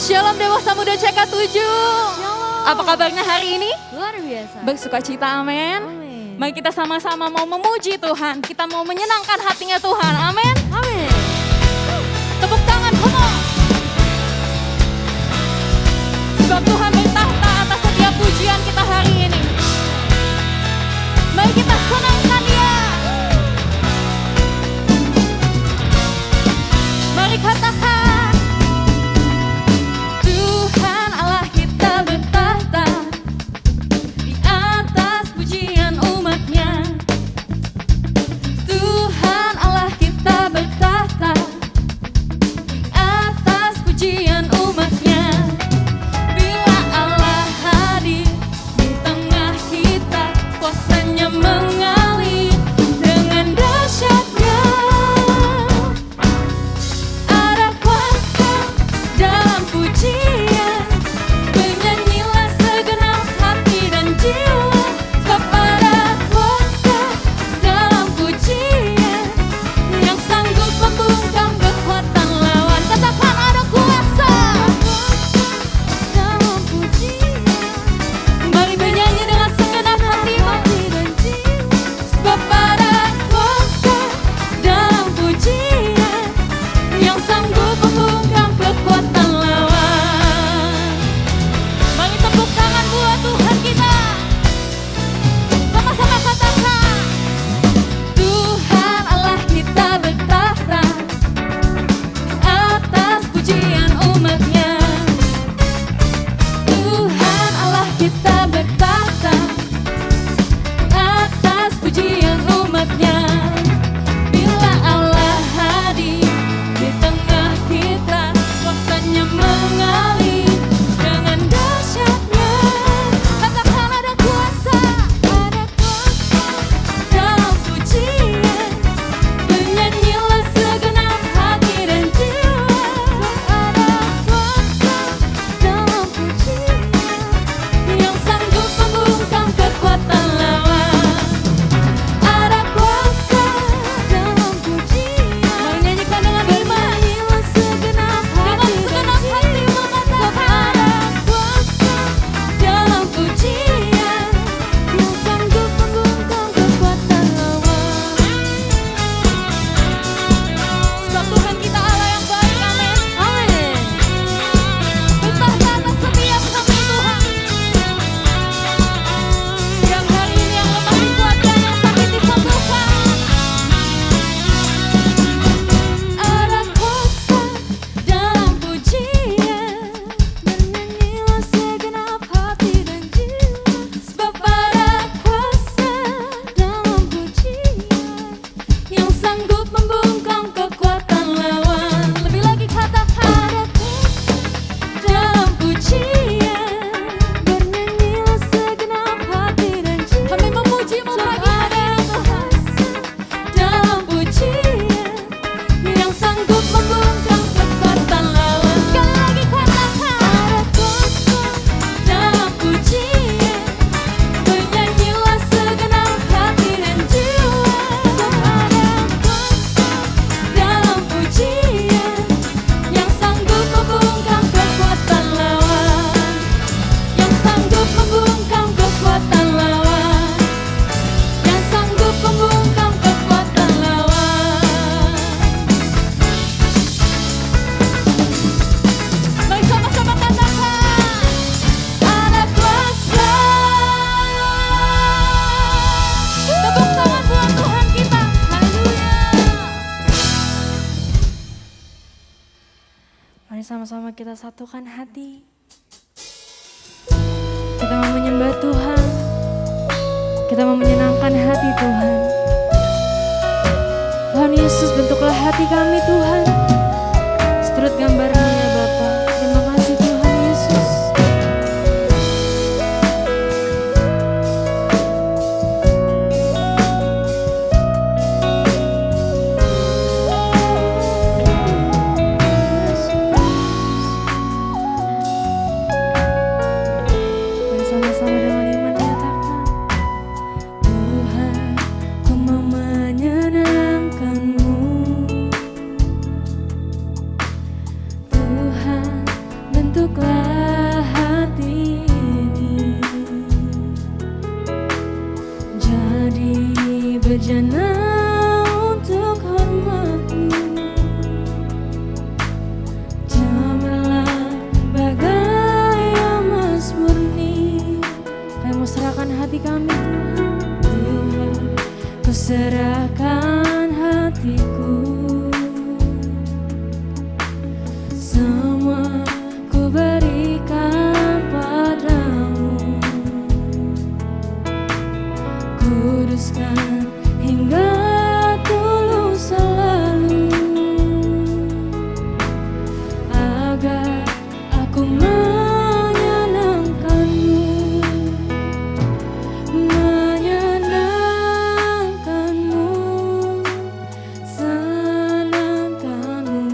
Shalom Dewasa Muda CK7. Shalom. Apa kabarnya hari ini? Luar biasa. Bersukacita, amin. Amin. Mari kita sama-sama mau memuji Tuhan. Kita mau menyenangkan hatinya Tuhan, amin. Amin. Tepuk tangan, come on. Sebab Tuhan bertahta atas setiap pujian kita hari ini. Mari kita senangkan Dia. Mari katakan, Tuhan Allah kita bertahta di atas pujian umatnya. Tuhan Allah kita bertahta di atas pujian umatnya. Bila Allah hadir di tengah kita, kuasanya mengalir dengan dahsyatnya. Ada kuasa dalam pujian, bernyanyilah segenap hati dan jiwa. Sebab ada kuasa dalam pujian yang sanggup membungkam kekuatan lawan. Katakan ada kuasa dalam pujian. Mari bernyanyi dengan segenap hati dan jiwa. Sebab ada kuasa dalam pujian yang sanggup membungkam kekuatan lawan. Mari tepuk tangan buat Tuhan kita. Sama-sama katakan, Tuhan Allah kita bertahta atas pujian umatnya. Tuhan Allah kita bertahta atas pujian umatnya. Bila Allah hadir di tengah kita, kuasanya mengalir dengan dahsyatnya. Katakan ada kuasa dalam pujian, bernyanyilah segenap hati dan jiwa. Ada kuasa dalam pujian yang sanggup membungkam kekuatan lawan. Ada kuasa dalam pujian. Mari nyanyikan dengan iman. Dengan segenap hati mengatakan, ada kuasa dalam pujian yang sanggup membungkam kekuatan lawan. Sebab Tuhan kita Allah yang baik, amin. Amin. Bertahta atas setiap kami Tuhan. Yang hari ini yang lemah dikuatkan, yang sakit disembuhkan. Ada kuasa dalam pujian, bernyanyilah segenap hati dan jiwa. Sebab ada kuasa dalam pujian yang sanggup membungkam kekuatan lawan. Lebih lagi katakan, ada kuasa dalam pujian, bernyanyilah segenap hati dan jiwa. Kami memuji-Mu pagi hari ini Tuhan. Dalam pujian yang sanggup membungkam kekuatan lawan. Sekali lagi katakan, ada kuasa dalam pujian, bernyanyilah segenap hati dan jiwa. Ada kuasa dalam pujian yang sanggup membungkam kekuatan lawan. Yang sanggup membungkam kekuatan lawan. Yang sanggup membungkam kekuatan lawan. Mari sama-sama katakan, ada kuasa. Tepuk tangan buat Tuhan kita. Haleluya. Mari sama-sama kita satukan hati. Kita mau menyembah Tuhan. Kita mau menyenangkan hati Tuhan. Tuhan Yesus, bentuklah hati kami Tuhan. Seturut gambarmu ya Bapa. Terima kasih Tuhan Yesus. Mari sama-sama dengan iman nyatakan, Tuhan, ku mau menyenangkan-Mu. bentuklah hati ini jadi bejana untuk hormat-Mu. Cemerlang bagai emas murni. Kami mau serahkan hati kami Tuhan, ku serahkan hatiku. Semua ku berikan padamu, kuduskan hingga tulus selalu, agar aku menyenangkan-Mu, menyenangkan-Mu, senangkan-Mu.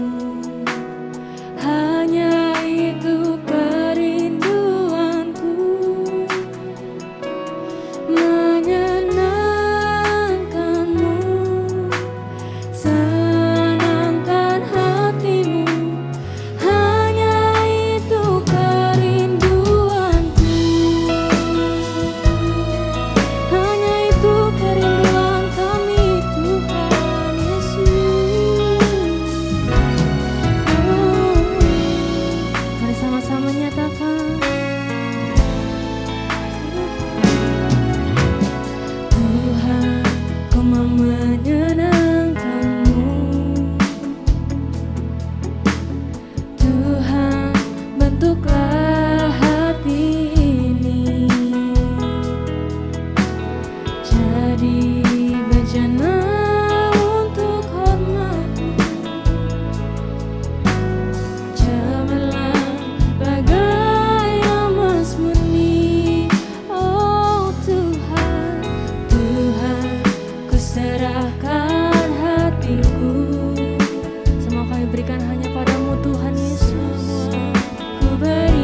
Hanya itu kerinduanku, menyenangkan-Mu, senangkan hati-Mu. Hanya itu kerinduanku, hanya itu kerinduan kami Tuhan Yesus. Mari sama-sama nyatakan, Tuhan, Ku mau menyenangkan-Mu. Tuhan, bentuklah hati ini jadi bejana untuk hormat-Mu. Cemerlang bagai emas murni. Oh Tuhan, Tuhan, ku serahkan hatiku. Semua kami berikan hanya padamu Tuhan Yesus. Ku beri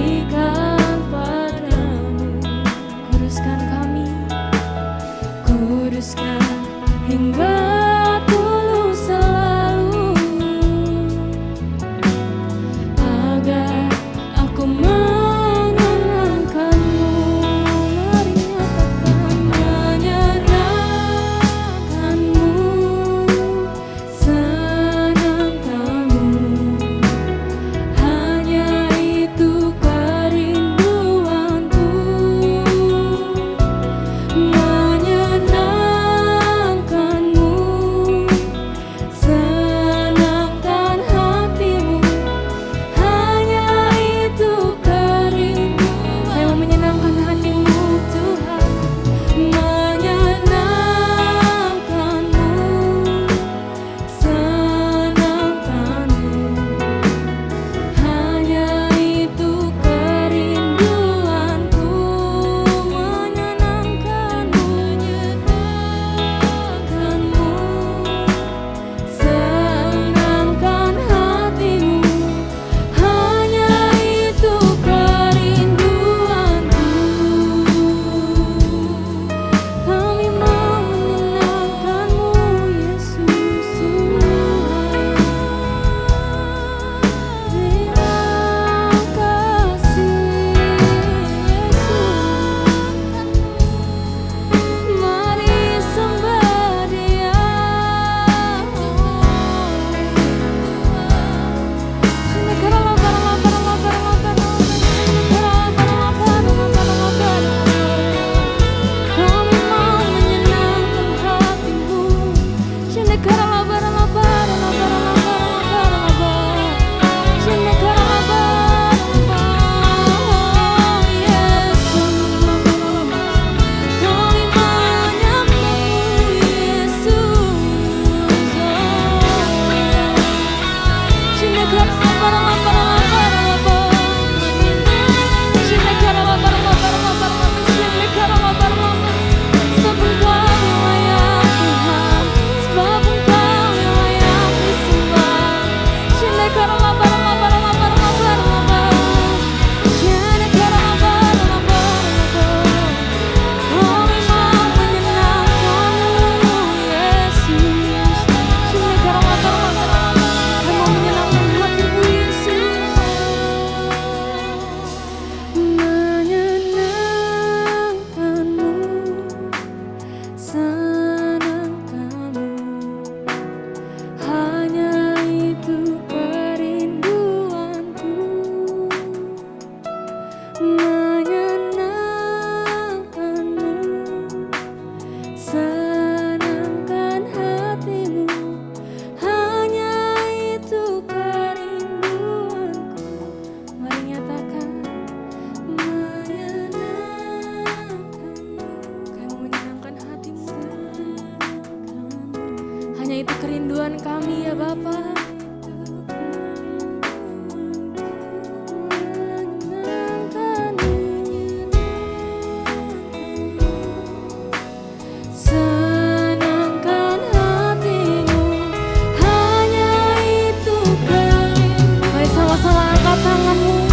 Biarlah angkat tanganmu,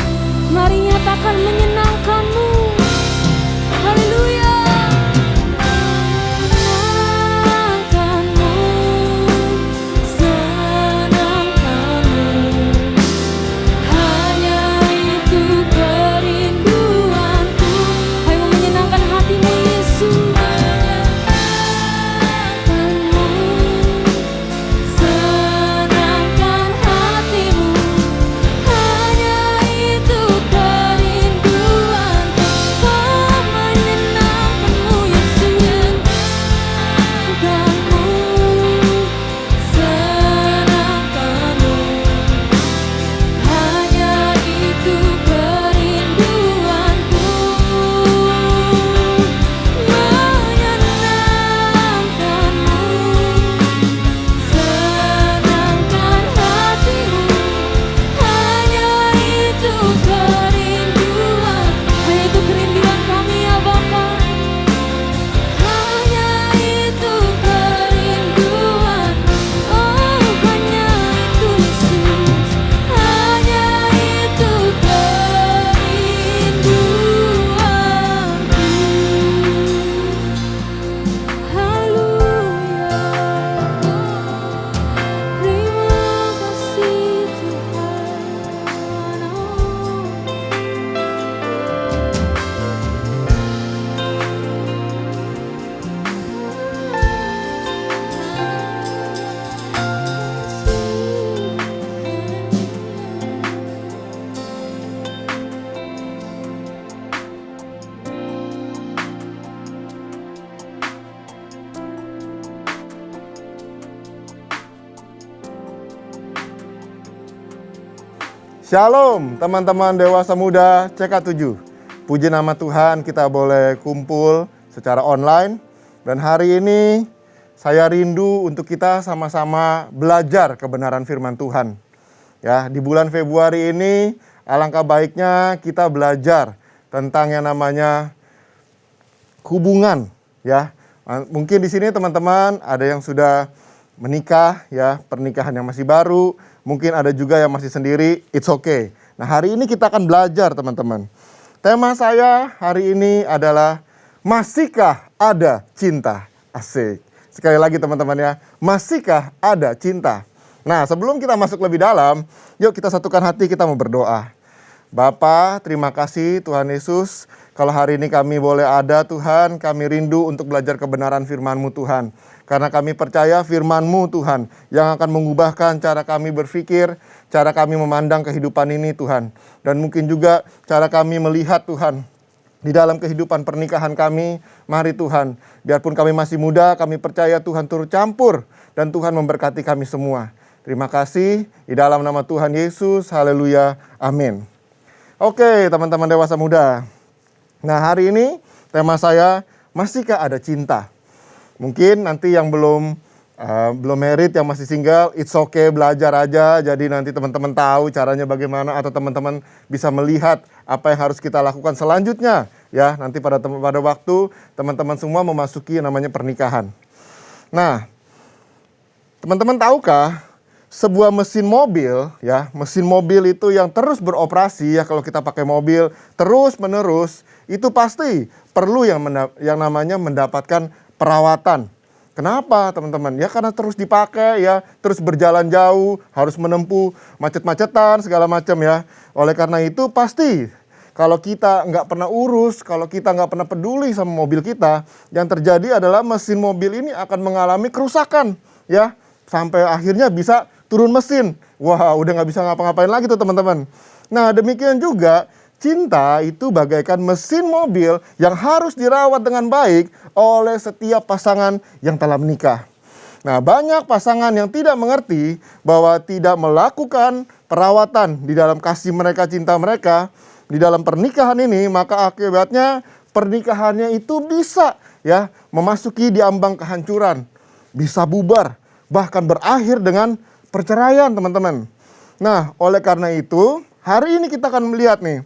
mari nyatakan menyenangkanmu. Haleluya. Senangkanmu, senangkanmu, hanya itu kerinduanku. Ayo menyenangkan hatimu Yesus. Senangkanmu, senangkan hatimu, hanya itu kerinduanku. Oh, menyenangkanmu Yesus. Senangkanmu, senangkanmu, hanya itu kerinduanku. Menyenangkanmu, senangkan hatimu, hanya itu kerinduan. Hanya itu kerinduan kami ya Bapa. Hanya itu kerinduan. Oh, hanya itu Yesus. Hanya itu kerinduanku. Haleluya. Terima kasih Shalom teman-teman dewasa muda CK7. Puji nama Tuhan, kita boleh kumpul secara online. Dan hari ini saya rindu untuk kita sama-sama belajar kebenaran firman Tuhan. Ya, di bulan Februari ini alangkah baiknya kita belajar tentang yang namanya hubungan, ya. Mungkin di sini teman-teman ada yang sudah menikah, ya, pernikahan yang masih baru. Mungkin ada juga yang masih sendiri, it's okay. Nah, hari ini kita akan belajar teman-teman. Tema saya hari ini adalah masihkah ada cinta? Asik. Sekali lagi teman-teman ya, masihkah ada cinta? Nah, sebelum kita masuk lebih dalam, yuk kita satukan hati, kita mau berdoa. Bapa, terima kasih Tuhan Yesus. Kalau hari ini kami boleh ada Tuhan, kami rindu untuk belajar kebenaran firman-Mu Tuhan. Karena kami percaya firman-Mu Tuhan yang akan mengubahkan cara kami berpikir, cara kami memandang kehidupan ini Tuhan. Dan mungkin juga cara kami melihat Tuhan di dalam kehidupan pernikahan kami. Mari Tuhan, biarpun kami masih muda, kami percaya Tuhan turut campur dan Tuhan memberkati kami semua. Terima kasih di dalam nama Tuhan Yesus. Haleluya. Amin. Oke, teman-teman dewasa muda. Nah, hari ini tema saya, masihkah ada cinta? Mungkin nanti yang belum married, yang masih single, it's okay, belajar aja. Jadi nanti teman-teman tahu caranya bagaimana, atau teman-teman bisa melihat apa yang harus kita lakukan selanjutnya. Ya, nanti pada waktu teman-teman semua memasuki namanya pernikahan. Nah, teman-teman tahukah sebuah mesin mobil, ya, mesin mobil itu yang terus beroperasi, ya, kalau kita pakai mobil terus menerus, itu pasti perlu yang namanya mendapatkan perawatan. Kenapa teman-teman? Ya karena terus dipakai, ya, terus berjalan jauh, harus menempuh macet-macetan segala macam, ya. Oleh karena itu pasti kalau kita nggak pernah urus, kalau kita nggak pernah peduli sama mobil kita, yang terjadi adalah mesin mobil ini akan mengalami kerusakan, ya, sampai akhirnya bisa turun mesin. Wah, udah nggak bisa ngapa-ngapain lagi tuh teman-teman. Nah, demikian juga cinta itu bagaikan mesin mobil yang harus dirawat dengan baik oleh setiap pasangan yang telah menikah. Nah, banyak pasangan yang tidak mengerti bahwa tidak melakukan perawatan di dalam kasih mereka, cinta mereka, di dalam pernikahan ini, maka akibatnya pernikahannya itu bisa, ya, memasuki di ambang kehancuran, bisa bubar, bahkan berakhir dengan perceraian, teman-teman. Nah, oleh karena itu, hari ini kita akan melihat nih,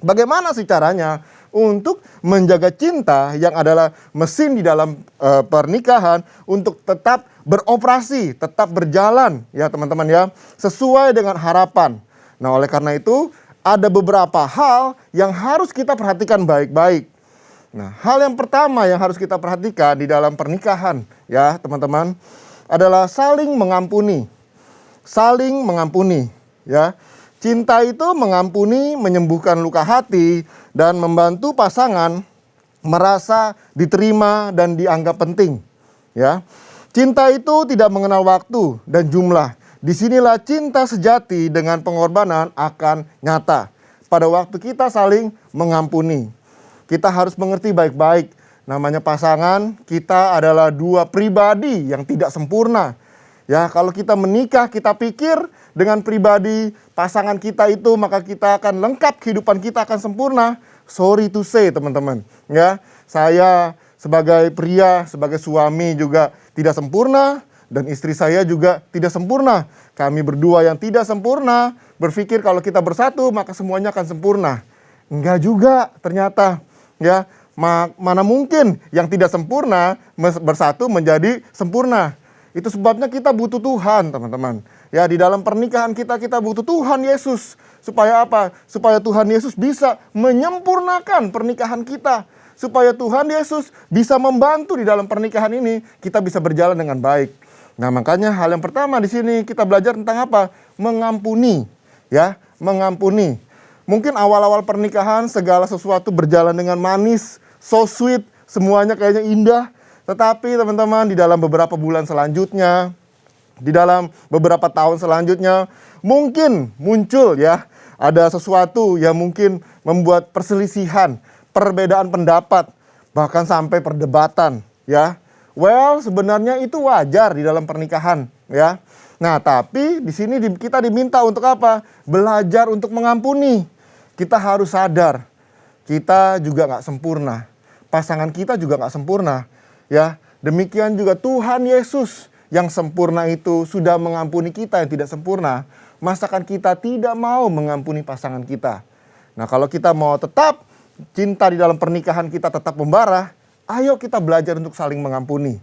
bagaimana sih caranya untuk menjaga cinta yang adalah mesin di dalam pernikahan untuk tetap beroperasi, tetap berjalan, ya teman-teman, ya, sesuai dengan harapan. Nah, oleh karena itu ada beberapa hal yang harus kita perhatikan baik-baik. Nah, hal yang pertama yang harus kita perhatikan di dalam pernikahan, ya teman-teman, adalah saling mengampuni. Saling mengampuni, ya. Cinta itu mengampuni, menyembuhkan luka hati, dan membantu pasangan merasa diterima dan dianggap penting, ya. Cinta itu tidak mengenal waktu dan jumlah. Disinilah cinta sejati dengan pengorbanan akan nyata. Pada waktu kita saling mengampuni. Kita harus mengerti baik-baik. Namanya pasangan, kita adalah dua pribadi yang tidak sempurna. Ya, kalau kita menikah, kita pikir dengan pribadi pasangan kita itu, maka kita akan lengkap, kehidupan kita akan sempurna. Sorry to say, teman-teman. Ya, saya sebagai pria, sebagai suami juga tidak sempurna. Dan istri saya juga tidak sempurna. Kami berdua yang tidak sempurna berpikir kalau kita bersatu maka semuanya akan sempurna. Enggak juga ternyata. Ya, mana mungkin yang tidak sempurna bersatu menjadi sempurna. Itu sebabnya kita butuh Tuhan, teman-teman. Ya, di dalam pernikahan kita butuh Tuhan Yesus. Supaya apa? Supaya Tuhan Yesus bisa menyempurnakan pernikahan kita. Supaya Tuhan Yesus bisa membantu di dalam pernikahan ini kita bisa berjalan dengan baik. Nah, makanya hal yang pertama di sini kita belajar tentang apa? Mengampuni, ya, mengampuni. Mungkin awal-awal pernikahan segala sesuatu berjalan dengan manis, so sweet, semuanya kayaknya indah. Tetapi teman-teman, di dalam beberapa bulan selanjutnya, di dalam beberapa tahun selanjutnya, mungkin muncul ya, ada sesuatu yang mungkin membuat perselisihan, perbedaan pendapat, bahkan sampai perdebatan, ya. Well, sebenarnya itu wajar di dalam pernikahan, ya. Nah, tapi di sini kita diminta untuk apa? Belajar untuk mengampuni. Kita harus sadar, kita juga nggak sempurna. Pasangan kita juga nggak sempurna, ya. Demikian juga Tuhan Yesus yang sempurna itu sudah mengampuni kita yang tidak sempurna. Masakan kita tidak mau mengampuni pasangan kita. Nah, kalau kita mau tetap cinta di dalam pernikahan kita tetap membara, ayo kita belajar untuk saling mengampuni.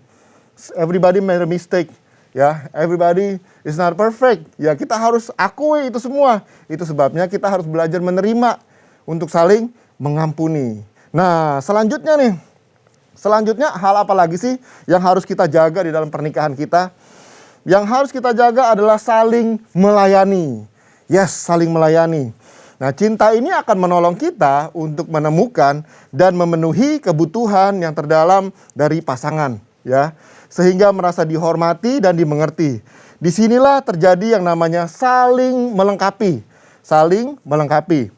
Everybody made a mistake, ya. Everybody is not perfect. Ya, kita harus akui itu semua. Itu sebabnya kita harus belajar menerima untuk saling mengampuni. Nah, selanjutnya hal apa lagi sih yang harus kita jaga di dalam pernikahan kita? Yang harus kita jaga adalah saling melayani. Yes, saling melayani. Nah, cinta ini akan menolong kita untuk menemukan dan memenuhi kebutuhan yang terdalam dari pasangan, ya, sehingga merasa dihormati dan dimengerti. Disinilah terjadi yang namanya saling melengkapi, saling melengkapi.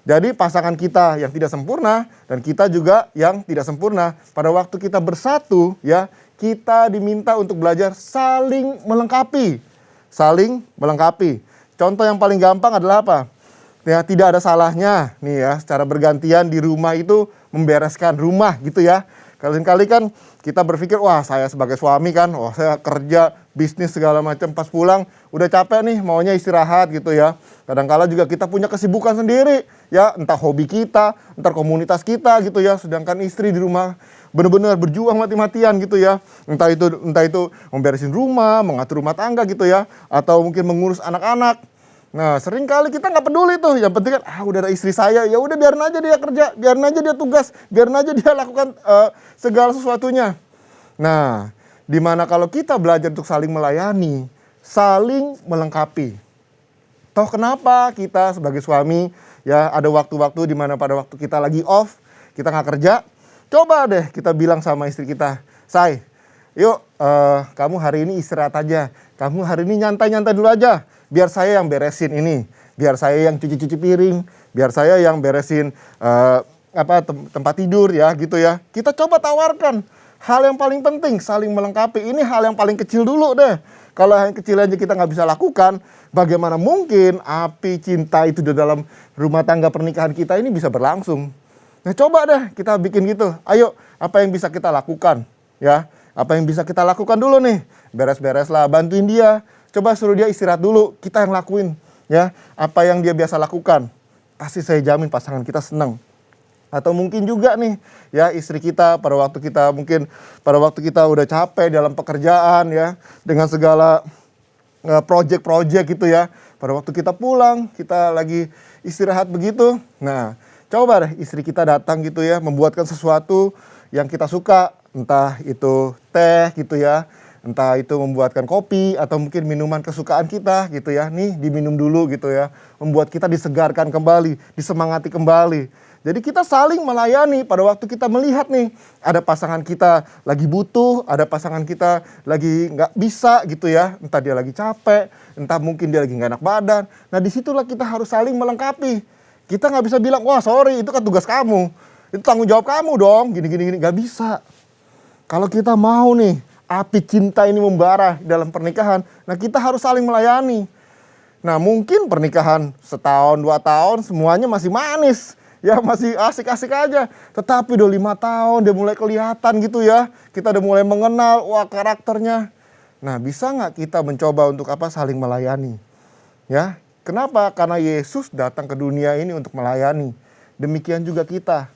Jadi pasangan kita yang tidak sempurna dan kita juga yang tidak sempurna, pada waktu kita bersatu, ya, kita diminta untuk belajar saling melengkapi, saling melengkapi. Contoh yang paling gampang adalah apa? Ya, tidak ada salahnya nih ya, secara bergantian di rumah itu membereskan rumah gitu ya. Kali-kali kan kita berpikir, wah saya sebagai suami kan, wah saya kerja, bisnis segala macam, pas pulang udah capek nih, maunya istirahat gitu ya. Kadang-kala juga kita punya kesibukan sendiri ya, entah hobi kita, entah komunitas kita gitu ya. Sedangkan istri di rumah benar-benar berjuang mati-matian gitu ya. Entah itu memberesin rumah, mengatur rumah tangga gitu ya, atau mungkin mengurus anak-anak. Nah, sering kali kita nggak peduli tuh. Yang penting kan, udah ada istri saya, ya udah biarin aja dia kerja, biarin aja dia tugas, biarin aja dia lakukan segala sesuatunya. Nah, dimana kalau kita belajar untuk saling melayani, saling melengkapi. Toh kenapa kita sebagai suami, ya ada waktu-waktu dimana pada waktu kita lagi off, kita nggak kerja, coba deh kita bilang sama istri kita, Say, yuk kamu hari ini istirahat aja, kamu hari ini nyantai-nyantai dulu aja. Biar saya yang beresin ini, biar saya yang cuci-cuci piring, biar saya yang beresin tempat tidur ya gitu ya. Kita coba tawarkan hal yang paling penting, saling melengkapi. Ini hal yang paling kecil dulu deh. Kalau yang kecil aja kita nggak bisa lakukan, bagaimana mungkin api cinta itu di dalam rumah tangga pernikahan kita ini bisa berlangsung? Nah, coba deh kita bikin gitu. Ayo, apa yang bisa kita lakukan? Ya, apa yang bisa kita lakukan dulu nih? Beres-beres lah, bantuin dia. Coba suruh dia istirahat dulu, kita yang lakuin. Ya, apa yang dia biasa lakukan. Pasti saya jamin pasangan kita senang. Atau mungkin juga nih, ya istri kita pada waktu kita udah capek dalam pekerjaan ya, dengan segala project-project gitu ya. Pada waktu kita pulang, kita lagi istirahat begitu. Nah, coba deh istri kita datang gitu ya, membuatkan sesuatu yang kita suka. Entah itu teh gitu ya, entah itu membuatkan kopi atau mungkin minuman kesukaan kita gitu ya. Nih diminum dulu gitu ya, membuat kita disegarkan kembali, disemangati kembali. Jadi kita saling melayani pada waktu kita melihat nih, ada pasangan kita lagi butuh, ada pasangan kita lagi nggak bisa gitu ya. Entah dia lagi capek, entah mungkin dia lagi nggak enak badan. Nah disitulah kita harus saling melengkapi. Kita nggak bisa bilang, wah sorry itu kan tugas kamu, itu tanggung jawab kamu dong, gini, nggak bisa. Kalau kita mau nih, api cinta ini membara dalam pernikahan, nah kita harus saling melayani. Nah mungkin pernikahan setahun, 2 tahun semuanya masih manis. Ya masih asik-asik aja. Tetapi udah 5 tahun dia mulai kelihatan gitu ya. Kita udah mulai mengenal wah karakternya. Nah bisa nggak kita mencoba untuk saling melayani. Ya kenapa? Karena Yesus datang ke dunia ini untuk melayani. Demikian juga kita.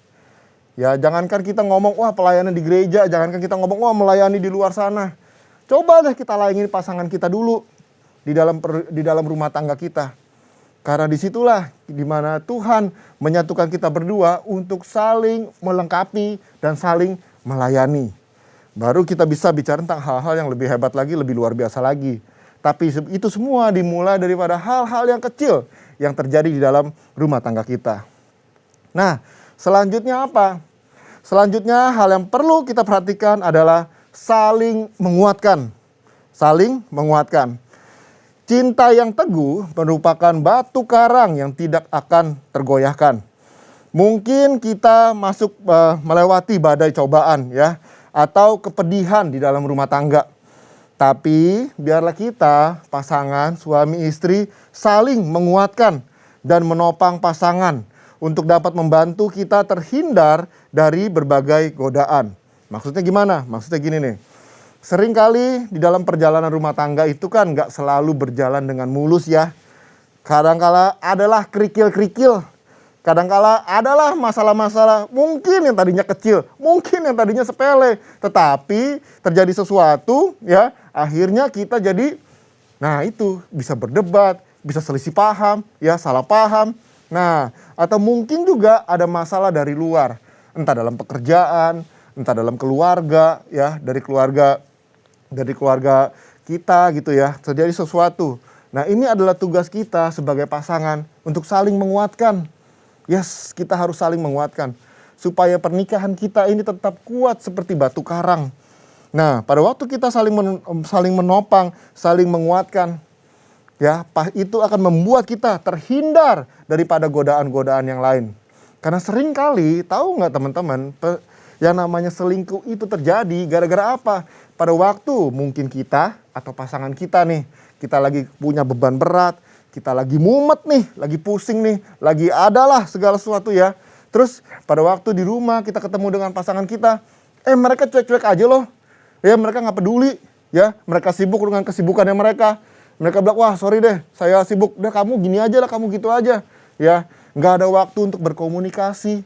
Ya jangankan kita ngomong wah pelayanan di gereja. Jangankan kita ngomong wah melayani di luar sana. Coba deh kita layani pasangan kita dulu. Di dalam rumah tangga kita. Karena disitulah dimana Tuhan menyatukan kita berdua untuk saling melengkapi dan saling melayani. Baru kita bisa bicara tentang hal-hal yang lebih hebat lagi, lebih luar biasa lagi. Tapi itu semua dimulai daripada hal-hal yang kecil yang terjadi di dalam rumah tangga kita. Nah, selanjutnya apa? Selanjutnya hal yang perlu kita perhatikan adalah saling menguatkan. Saling menguatkan. Cinta yang teguh merupakan batu karang yang tidak akan tergoyahkan. Mungkin kita melewati badai cobaan ya, atau kepedihan di dalam rumah tangga. Tapi biarlah kita pasangan suami istri saling menguatkan dan menopang pasangan untuk dapat membantu kita terhindar dari berbagai godaan. Maksudnya gimana? Maksudnya gini nih. Seringkali di dalam perjalanan rumah tangga itu kan nggak selalu berjalan dengan mulus ya. Kadangkala adalah kerikil-kerikil. Kadangkala adalah masalah-masalah mungkin yang tadinya kecil, mungkin yang tadinya sepele. Tetapi terjadi sesuatu ya, akhirnya kita jadi, nah itu bisa berdebat, bisa selisih paham, ya salah paham. Nah atau mungkin juga ada masalah dari luar. Entah dalam pekerjaan, entah dalam keluarga ya, dari keluarga kita gitu ya, terjadi sesuatu. Nah ini adalah tugas kita sebagai pasangan untuk saling menguatkan. Yes, kita harus saling menguatkan. Supaya pernikahan kita ini tetap kuat seperti batu karang. Nah pada waktu kita saling menopang, saling menguatkan. Ya, itu akan membuat kita terhindar daripada godaan-godaan yang lain. Karena sering kali, tahu nggak teman-teman, yang namanya selingkuh itu terjadi gara-gara apa? Pada waktu mungkin kita atau pasangan kita nih, kita lagi punya beban berat, kita lagi mumet nih, lagi pusing nih, lagi adalah segala sesuatu ya. Terus pada waktu di rumah kita ketemu dengan pasangan kita, mereka cuek-cuek aja loh. Ya mereka nggak peduli, ya mereka sibuk dengan kesibukannya mereka. Mereka bilang, wah sorry deh, saya sibuk, deh kamu gini aja lah, kamu gitu aja. Ya, nggak ada waktu untuk berkomunikasi,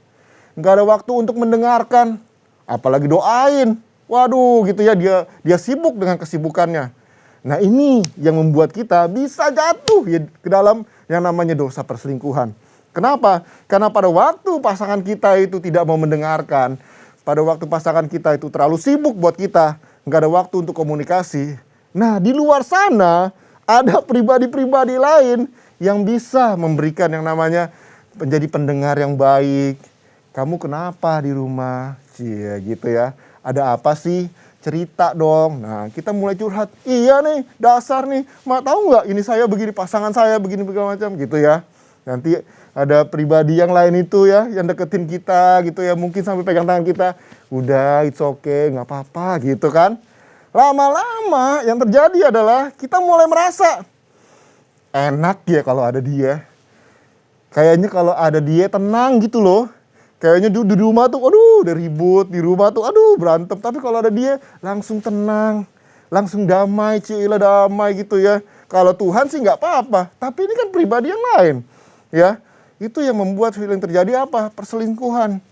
nggak ada waktu untuk mendengarkan, apalagi doain. Waduh gitu ya, dia sibuk dengan kesibukannya. Nah ini yang membuat kita bisa jatuh ya ke dalam yang namanya dosa perselingkuhan. Kenapa? Karena pada waktu pasangan kita itu tidak mau mendengarkan, pada waktu pasangan kita itu terlalu sibuk buat kita, nggak ada waktu untuk komunikasi. Nah di luar sana ada pribadi-pribadi lain yang bisa memberikan yang namanya menjadi pendengar yang baik. Kamu kenapa di rumah? Cie gitu ya. Ada apa sih? Cerita dong. Nah kita mulai curhat. Iya nih dasar nih. Mak tahu nggak ini saya begini, pasangan saya begini macam gitu ya. Nanti ada pribadi yang lain itu ya, yang deketin kita gitu ya. Mungkin sampai pegang tangan kita. Udah it's okay, nggak apa-apa gitu kan. Lama-lama yang terjadi adalah kita mulai merasa enak ya kalau ada dia. Kayaknya kalau ada dia tenang gitu loh. Kayaknya di rumah tuh, aduh udah ribut, di rumah tuh, aduh berantem. Tapi kalau ada dia, langsung tenang, langsung damai, cila damai gitu ya. Kalau Tuhan sih nggak apa-apa, tapi ini kan pribadi yang lain. Ya, itu yang membuat feeling terjadi apa? Perselingkuhan.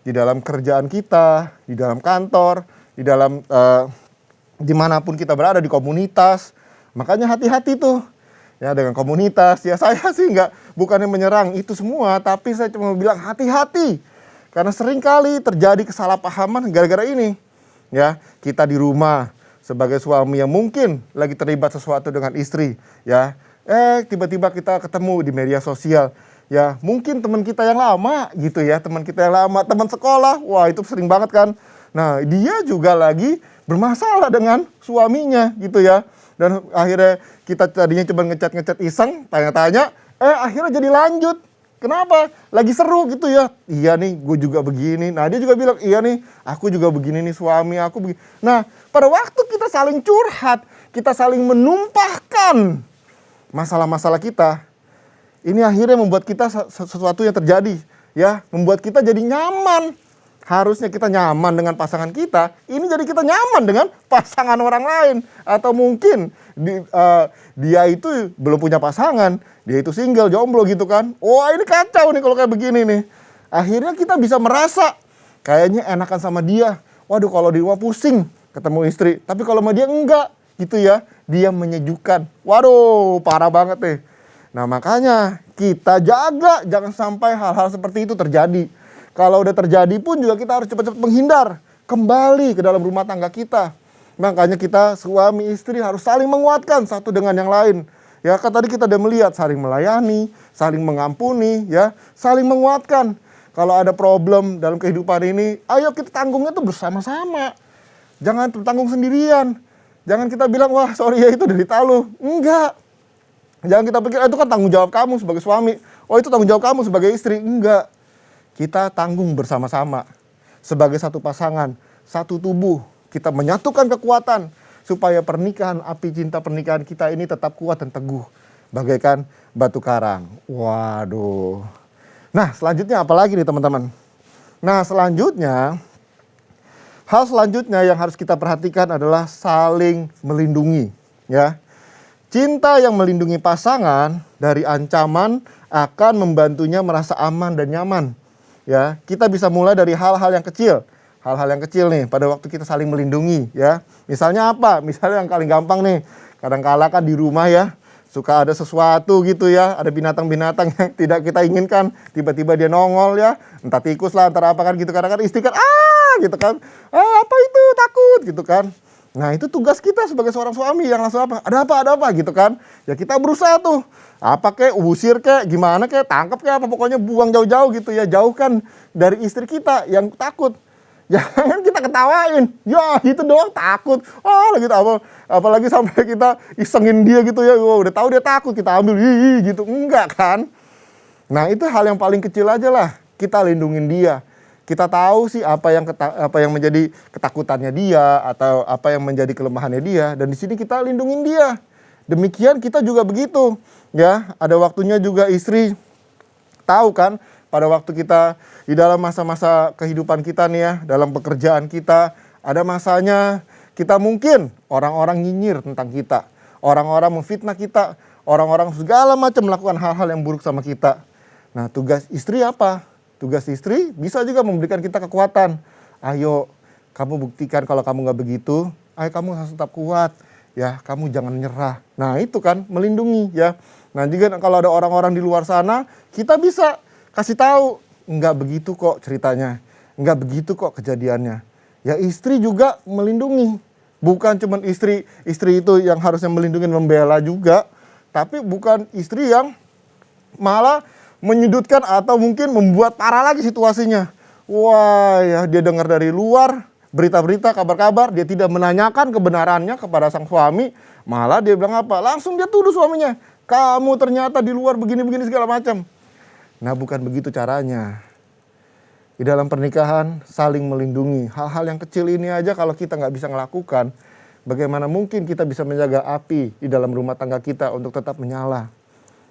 Di dalam kerjaan kita, di dalam kantor, di dalam dimanapun kita berada, di komunitas. Makanya hati-hati tuh. Ya dengan komunitas, ya saya sih bukannya menyerang itu semua, tapi saya cuma bilang hati-hati. Karena sering kali terjadi kesalahpahaman gara-gara ini. Ya, kita di rumah sebagai suami yang mungkin lagi terlibat sesuatu dengan istri, ya. Tiba-tiba kita ketemu di media sosial. Ya, mungkin teman kita yang lama gitu ya, teman kita yang lama, teman sekolah. Wah, itu sering banget kan. Nah, dia juga lagi bermasalah dengan suaminya gitu ya. Dan akhirnya kita tadinya cuma ngecat iseng, tanya-tanya, akhirnya jadi lanjut. Kenapa? Lagi seru gitu ya. Iya nih, gue juga begini. Nah, dia juga bilang, iya nih, aku juga begini nih, suami aku begini. Nah, pada waktu kita saling curhat, kita saling menumpahkan masalah-masalah kita, ini akhirnya membuat kita sesuatu yang terjadi, ya, membuat kita jadi nyaman. Harusnya kita nyaman dengan pasangan kita, ini jadi kita nyaman dengan pasangan orang lain. Atau mungkin dia itu belum punya pasangan, dia itu single, jomblo gitu kan. Wah, ini kacau nih kalau kayak begini nih. Akhirnya kita bisa merasa kayaknya enakan sama dia. Waduh, kalau di rumah pusing ketemu istri, tapi kalau sama dia enggak gitu ya. Dia menyejukkan. Waduh, parah banget nih. Nah, makanya kita jaga jangan sampai hal-hal seperti itu terjadi. Kalau udah terjadi pun juga kita harus cepat-cepat menghindar. Kembali ke dalam rumah tangga kita. Makanya kita suami istri harus saling menguatkan satu dengan yang lain. Ya, kan tadi kita udah melihat saling melayani, saling mengampuni, ya, saling menguatkan. Kalau ada problem dalam kehidupan ini, ayo kita tanggungnya tuh bersama-sama. Jangan tanggung sendirian. Jangan kita bilang, wah sorry ya itu derita lu. Enggak. Jangan kita pikir, itu kan tanggung jawab kamu sebagai suami. Oh, itu tanggung jawab kamu sebagai istri. Enggak. Kita tanggung bersama-sama sebagai satu pasangan, satu tubuh. Kita menyatukan kekuatan supaya pernikahan, api cinta pernikahan kita ini tetap kuat dan teguh bagaikan batu karang. Waduh. Nah, selanjutnya apa lagi nih teman-teman? Nah, hal selanjutnya yang harus kita perhatikan adalah saling melindungi, ya. Cinta yang melindungi pasangan dari ancaman akan membantunya merasa aman dan nyaman. Ya, kita bisa mulai dari hal-hal yang kecil. Hal-hal yang kecil nih pada waktu kita saling melindungi, ya. Misalnya apa? Misalnya yang paling gampang nih. Kadang-kala kan di rumah ya, suka ada sesuatu gitu ya, ada binatang-binatang yang tidak kita inginkan, tiba-tiba dia nongol ya, entah tikus lah, entah apa kan gitu. Kadang-kadang istri kan gitu kan. Apa itu? Takut gitu kan. Nah, itu tugas kita sebagai seorang suami yang langsung apa? Ada apa gitu kan. Ya kita berusaha tuh. Apa kek, usir kek, gimana kek, tangkap kek apa, pokoknya buang jauh-jauh gitu ya. Jauhkan dari istri kita yang takut. Jangan kita ketawain. Ya gitu doang takut. Gitu apa. Apalagi sampai kita isengin dia gitu ya. Wah, udah tahu dia takut, kita ambil gitu. Enggak kan. Nah, itu hal yang paling kecil aja lah. Kita lindungin dia. Kita tahu sih apa yang menjadi ketakutannya dia atau apa yang menjadi kelemahannya dia, dan di sini kita lindungin dia. Demikian kita juga begitu. Ya, ada waktunya juga istri tahu kan pada waktu kita di dalam masa-masa kehidupan kita nih ya, dalam pekerjaan kita, ada masanya kita mungkin orang-orang nyinyir tentang kita, orang-orang memfitnah kita, orang-orang segala macam melakukan hal-hal yang buruk sama kita. Nah, tugas istri apa? Tugas istri bisa juga memberikan kita kekuatan. Ayo, kamu buktikan kalau kamu nggak begitu. Ayo kamu harus tetap kuat. Ya, kamu jangan nyerah. Nah, itu kan melindungi ya. Nah, juga kalau ada orang-orang di luar sana, kita bisa kasih tahu. Nggak begitu kok ceritanya. Nggak begitu kok kejadiannya. Ya, istri juga melindungi. Bukan cuma istri itu yang harusnya melindungi, membela juga. Tapi bukan istri yang malah menyudutkan atau mungkin membuat parah lagi situasinya. Wah, ya dia dengar dari luar berita-berita, kabar-kabar, dia tidak menanyakan kebenarannya kepada sang suami, malah dia bilang apa? Langsung dia tuduh suaminya. Kamu ternyata di luar begini-begini segala macam. Nah, bukan begitu caranya. Di dalam pernikahan saling melindungi. Hal-hal yang kecil ini aja kalau kita nggak bisa melakukan, bagaimana mungkin kita bisa menjaga api di dalam rumah tangga kita untuk tetap menyala.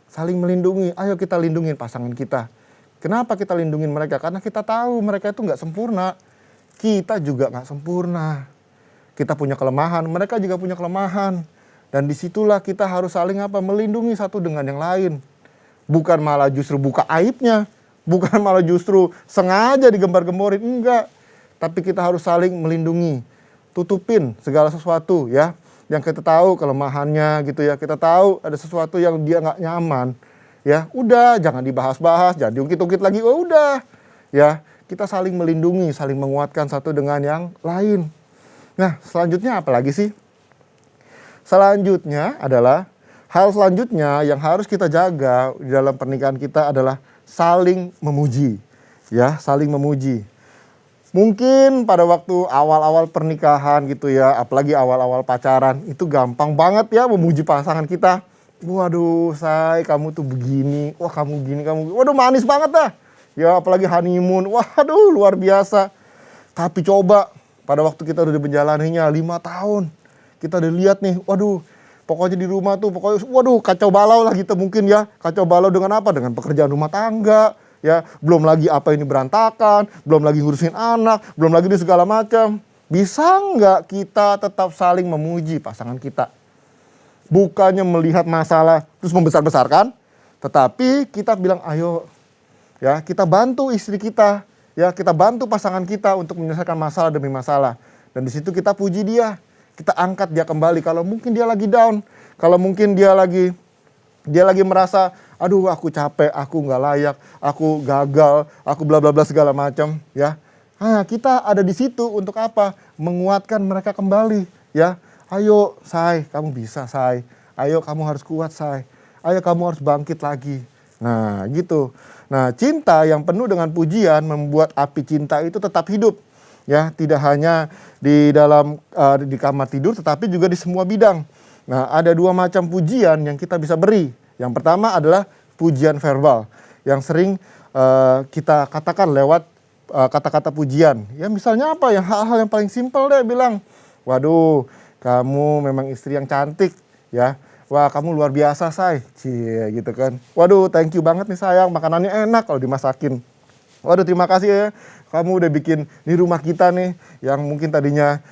Saling melindungi, ayo kita lindungin pasangan kita. Kenapa kita lindungin mereka? Karena kita tahu mereka itu nggak sempurna. Kita juga nggak sempurna. Kita punya kelemahan, mereka juga punya kelemahan. Dan disitulah kita harus saling melindungi satu dengan yang lain. Bukan malah justru buka aibnya. Bukan malah justru sengaja digembar-gemborin, enggak. Tapi kita harus saling melindungi. Tutupin segala sesuatu ya. yang kita tahu kelemahannya gitu ya, kita tahu ada sesuatu yang dia nggak nyaman, ya udah jangan dibahas-bahas, jangan diungkit-ungkit lagi, oh udah, ya kita saling melindungi, saling menguatkan satu dengan yang lain. Nah selanjutnya apa lagi sih? Selanjutnya adalah hal selanjutnya yang harus kita jaga di dalam pernikahan kita adalah saling memuji, ya saling memuji. Mungkin pada waktu awal-awal pernikahan gitu ya, apalagi awal-awal pacaran, itu gampang banget ya memuji pasangan kita. Waduh, say, kamu tuh begini, wah kamu gini, kamu, waduh manis banget dah. Ya apalagi honeymoon, waduh luar biasa. Tapi coba pada waktu kita udah menjalaninya 5 tahun, kita udah lihat nih, waduh, pokoknya di rumah tuh, pokoknya, waduh kacau balau lah gitu mungkin ya. Kacau balau dengan apa? Dengan pekerjaan rumah tangga. Ya, belum lagi apa ini berantakan, belum lagi ngurusin anak, belum lagi di segala macam. Bisa nggak kita tetap saling memuji pasangan kita? Bukannya melihat masalah terus membesar-besarkan, tetapi kita bilang ayo, ya kita bantu istri kita, ya kita bantu pasangan kita untuk menyelesaikan masalah demi masalah. Dan di situ kita puji dia, kita angkat dia kembali. Kalau mungkin dia lagi down, kalau mungkin dia lagi merasa, aduh aku capek, aku nggak layak, aku gagal, aku bla bla bla segala macam, ya. Nah, kita ada di situ untuk apa? Menguatkan mereka kembali, ya. Ayo, say, kamu bisa, say. Ayo, kamu harus kuat, say. Ayo, kamu harus bangkit lagi. Nah, gitu. Nah, cinta yang penuh dengan pujian membuat api cinta itu tetap hidup, ya. Tidak hanya di dalam di kamar tidur, tetapi juga di semua bidang. Nah, ada 2 macam pujian yang kita bisa beri. Yang pertama adalah pujian verbal yang sering kita katakan lewat kata-kata pujian. Ya misalnya apa? Yang hal-hal yang paling simpel deh bilang, waduh, kamu memang istri yang cantik, ya. Wah, kamu luar biasa, say. Cie, gitu kan. Waduh, thank you banget nih sayang, makanannya enak kalau dimasakin. Waduh, terima kasih ya. Kamu udah bikin di rumah kita nih yang mungkin tadinya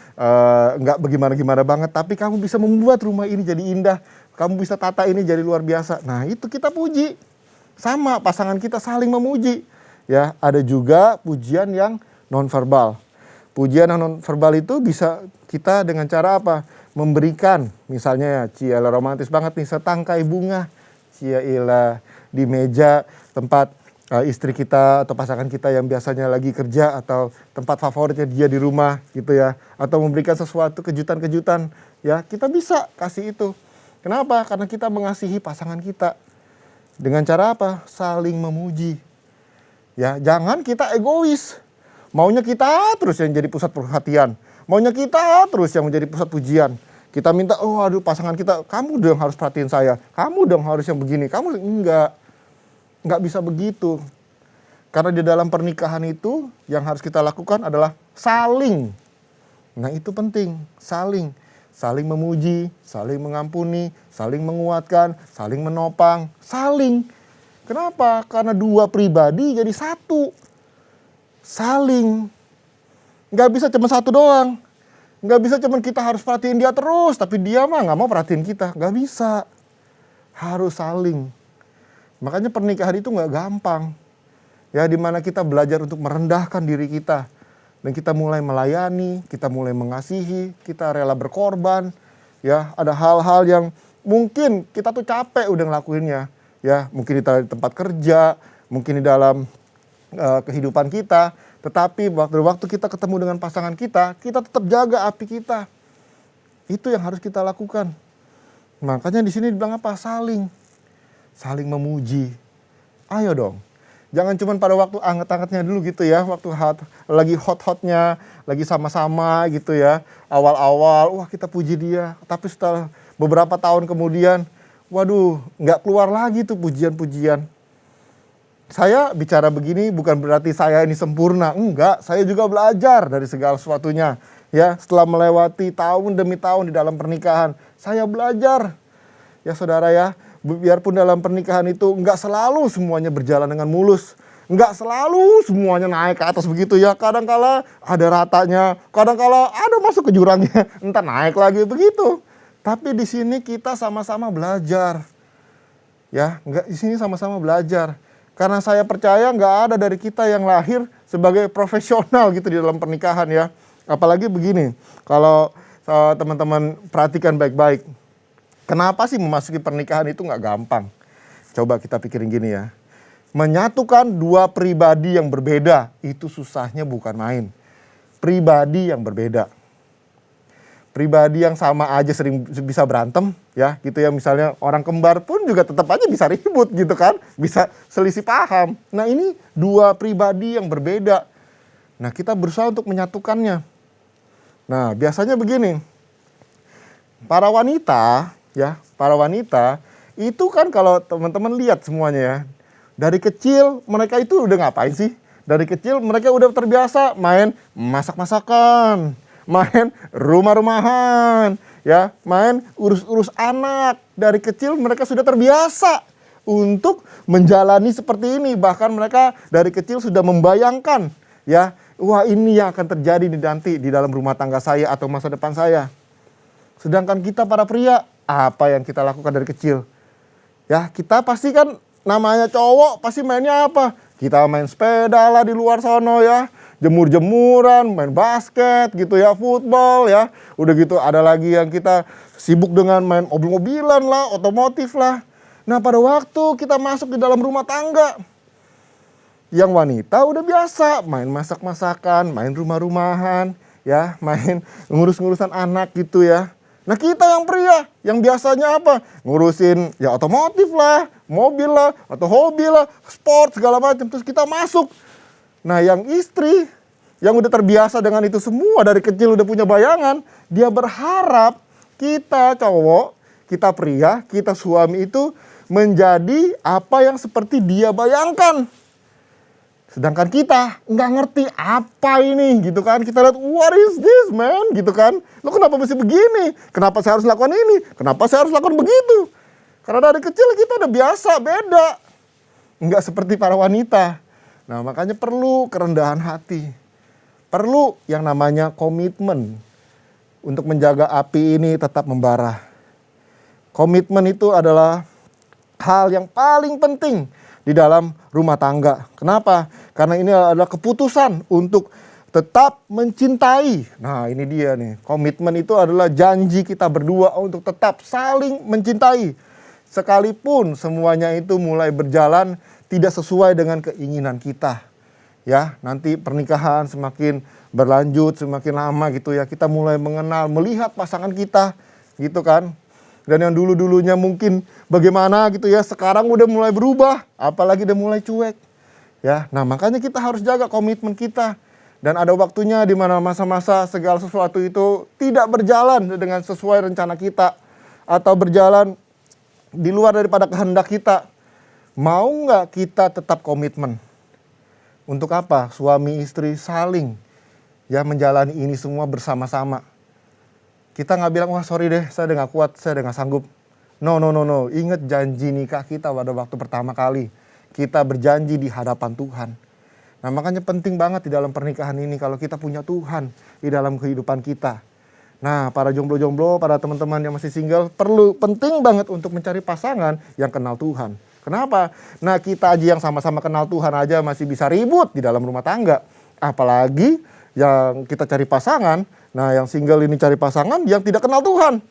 nggak bagaimana-gimana banget, tapi kamu bisa membuat rumah ini jadi indah. Kamu bisa tata ini jadi luar biasa. Nah, itu kita puji. Sama pasangan kita saling memuji. Ya, ada juga pujian yang nonverbal. Pujian yang nonverbal itu bisa kita dengan cara apa? Memberikan, misalnya ya, ciela romantis banget nih, setangkai bunga. Ciela di meja tempat istri kita atau pasangan kita yang biasanya lagi kerja atau tempat favoritnya dia di rumah gitu ya. Atau memberikan sesuatu kejutan-kejutan. Ya, kita bisa kasih itu. Kenapa? Karena kita mengasihi pasangan kita. Dengan cara apa? Saling memuji. Ya, jangan kita egois. Maunya kita terus yang jadi pusat perhatian. Maunya kita terus yang menjadi pusat pujian. Kita minta, oh aduh pasangan kita, kamu dong harus perhatiin saya. Kamu dong harus yang begini. Kamu enggak. Enggak bisa begitu. Karena di dalam pernikahan itu yang harus kita lakukan adalah saling. Nah, itu penting, saling. Saling memuji, saling mengampuni, saling menguatkan, saling menopang, saling. Kenapa? Karena 2 pribadi jadi 1. Saling. Nggak bisa cuma 1 doang. Nggak bisa cuma kita harus perhatiin dia terus, tapi dia mah nggak mau perhatiin kita. Nggak bisa. Harus saling. Makanya pernikahan itu nggak gampang. Ya, dimana kita belajar untuk merendahkan diri kita. Dan kita mulai melayani, kita mulai mengasihi, kita rela berkorban. Ya, ada hal-hal yang mungkin kita tuh capek udah ngelakuinnya. Ya, mungkin di tempat kerja, mungkin di dalam kehidupan kita. Tetapi waktu kita ketemu dengan pasangan kita tetap jaga api kita. Itu yang harus kita lakukan. Makanya di sini dibilang apa? Saling memuji. Ayo dong. Jangan cuma pada waktu anget-angetnya dulu gitu ya, waktu lagi hot-hotnya, lagi sama-sama gitu ya. Awal-awal, wah kita puji dia. Tapi setelah beberapa tahun kemudian, waduh nggak keluar lagi tuh pujian-pujian. Saya bicara begini bukan berarti saya ini sempurna. Enggak, saya juga belajar dari segala sesuatunya. Ya, setelah melewati tahun demi tahun di dalam pernikahan, saya belajar. Ya saudara ya. Biarpun dalam pernikahan itu enggak selalu semuanya berjalan dengan mulus. Enggak selalu semuanya naik ke atas begitu ya. Kadang-kala ada ratanya, kadang-kala ada masuk ke jurangnya, entar naik lagi begitu. Tapi di sini kita sama-sama belajar. Ya, enggak di sini sama-sama belajar. Karena saya percaya enggak ada dari kita yang lahir sebagai profesional gitu di dalam pernikahan ya. Apalagi begini, kalau teman-teman perhatikan baik-baik. Kenapa sih memasuki pernikahan itu nggak gampang? Coba kita pikirin gini ya. Menyatukan dua pribadi yang berbeda itu susahnya bukan main. Pribadi yang berbeda. Pribadi yang sama aja sering bisa berantem ya gitu ya, misalnya orang kembar pun juga tetap aja bisa ribut gitu kan, bisa selisih paham. Nah ini dua pribadi yang berbeda. Nah kita berusaha untuk menyatukannya. Nah biasanya begini, para wanita itu kan kalau teman-teman lihat semuanya ya, dari kecil mereka itu udah ngapain sih? Dari kecil mereka udah terbiasa main masak-masakan, main rumah-rumahan, ya, main urus-urus anak. Dari kecil mereka sudah terbiasa untuk menjalani seperti ini. Bahkan mereka dari kecil sudah membayangkan, ya, wah ini yang akan terjadi nanti di dalam rumah tangga saya atau masa depan saya. Sedangkan kita para pria, apa yang kita lakukan dari kecil? Ya, kita pasti kan namanya cowok pasti mainnya apa? Kita main sepeda lah di luar sono ya. Jemur-jemuran, main basket gitu ya, football ya. Udah gitu ada lagi yang kita sibuk dengan main mobil-mobilan lah, otomotif lah. Nah pada waktu kita masuk di dalam rumah tangga, yang wanita udah biasa main masak-masakan, main rumah-rumahan, ya, main ngurus-ngurusan anak gitu ya. Nah kita yang pria, yang biasanya apa? Ngurusin ya otomotif lah, mobil lah, atau hobi lah, sport segala macam. Terus kita masuk. Nah yang istri, yang udah terbiasa dengan itu semua dari kecil udah punya bayangan. Dia berharap kita cowok, kita pria, kita suami itu menjadi apa yang seperti dia bayangkan. Sedangkan kita nggak ngerti apa ini gitu kan. Kita lihat, what is this man gitu kan. Lo kenapa mesti begini? Kenapa saya harus lakukan ini? Kenapa saya harus lakukan begitu? Karena dari kecil kita udah biasa, beda. Nggak seperti para wanita. Nah makanya perlu kerendahan hati. Perlu yang namanya komitmen. Untuk menjaga api ini tetap membara. Komitmen itu adalah hal yang paling penting di dalam rumah tangga. Kenapa? Karena ini adalah keputusan untuk tetap mencintai. Nah ini dia nih, komitmen itu adalah janji kita berdua untuk tetap saling mencintai. Sekalipun semuanya itu mulai berjalan tidak sesuai dengan keinginan kita. Ya, nanti pernikahan semakin berlanjut, semakin lama gitu ya, kita mulai mengenal, melihat pasangan kita gitu kan. Dan yang dulu-dulunya mungkin bagaimana gitu ya, sekarang udah mulai berubah, apalagi udah mulai cuek. Ya, nah makanya kita harus jaga komitmen kita. Dan ada waktunya di mana masa-masa segala sesuatu itu tidak berjalan dengan sesuai rencana kita. Atau berjalan di luar daripada kehendak kita. Mau nggak kita tetap komitmen? Untuk apa? Suami istri saling ya menjalani ini semua bersama-sama. Kita nggak bilang, wah sorry deh, saya udah nggak kuat, saya udah nggak sanggup. No. Ingat janji nikah kita pada waktu pertama kali. Kita berjanji di hadapan Tuhan. Nah makanya penting banget di dalam pernikahan ini kalau kita punya Tuhan di dalam kehidupan kita. Nah para jomblo-jomblo, para teman-teman yang masih single, penting banget untuk mencari pasangan yang kenal Tuhan. Kenapa? Nah kita aja yang sama-sama kenal Tuhan aja masih bisa ribut di dalam rumah tangga. Apalagi yang kita cari pasangan. Nah yang single ini cari pasangan yang tidak kenal Tuhan.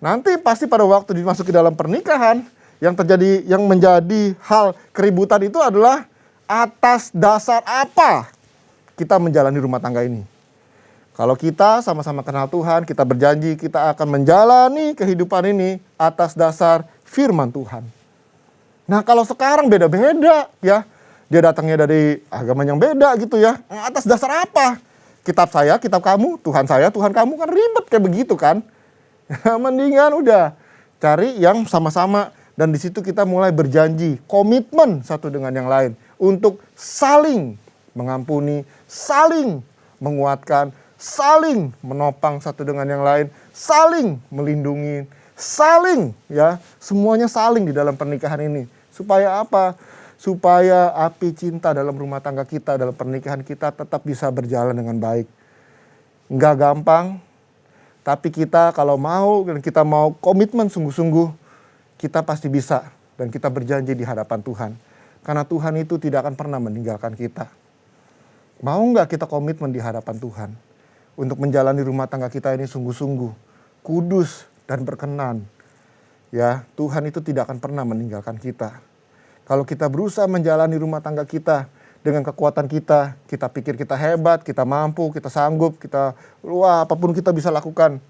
Nanti pasti pada waktu dimasuki dalam pernikahan, yang menjadi hal keributan itu adalah atas dasar apa kita menjalani rumah tangga ini. Kalau kita sama-sama kenal Tuhan, kita berjanji kita akan menjalani kehidupan ini atas dasar firman Tuhan. Nah kalau sekarang beda-beda ya, dia datangnya dari agama yang beda gitu ya, atas dasar apa? Kitab saya, kitab kamu, Tuhan saya, Tuhan kamu, kan ribet kayak begitu kan. Mendingan udah cari yang sama-sama. Dan di situ kita mulai berjanji, komitmen satu dengan yang lain. Untuk saling mengampuni, saling menguatkan, saling menopang satu dengan yang lain. Saling melindungi, saling ya. Semuanya saling di dalam pernikahan ini. Supaya apa? Supaya api cinta dalam rumah tangga kita, dalam pernikahan kita tetap bisa berjalan dengan baik. Nggak gampang, tapi kita kalau mau dan kita mau komitmen sungguh-sungguh, kita pasti bisa dan kita berjanji di hadapan Tuhan. Karena Tuhan itu tidak akan pernah meninggalkan kita. Mau nggak kita komitmen di hadapan Tuhan? untuk menjalani rumah tangga kita ini sungguh-sungguh kudus dan berkenan. Ya, Tuhan itu tidak akan pernah meninggalkan kita. Kalau kita berusaha menjalani rumah tangga kita dengan kekuatan kita, kita pikir kita hebat, kita mampu, kita sanggup, apapun kita bisa lakukan.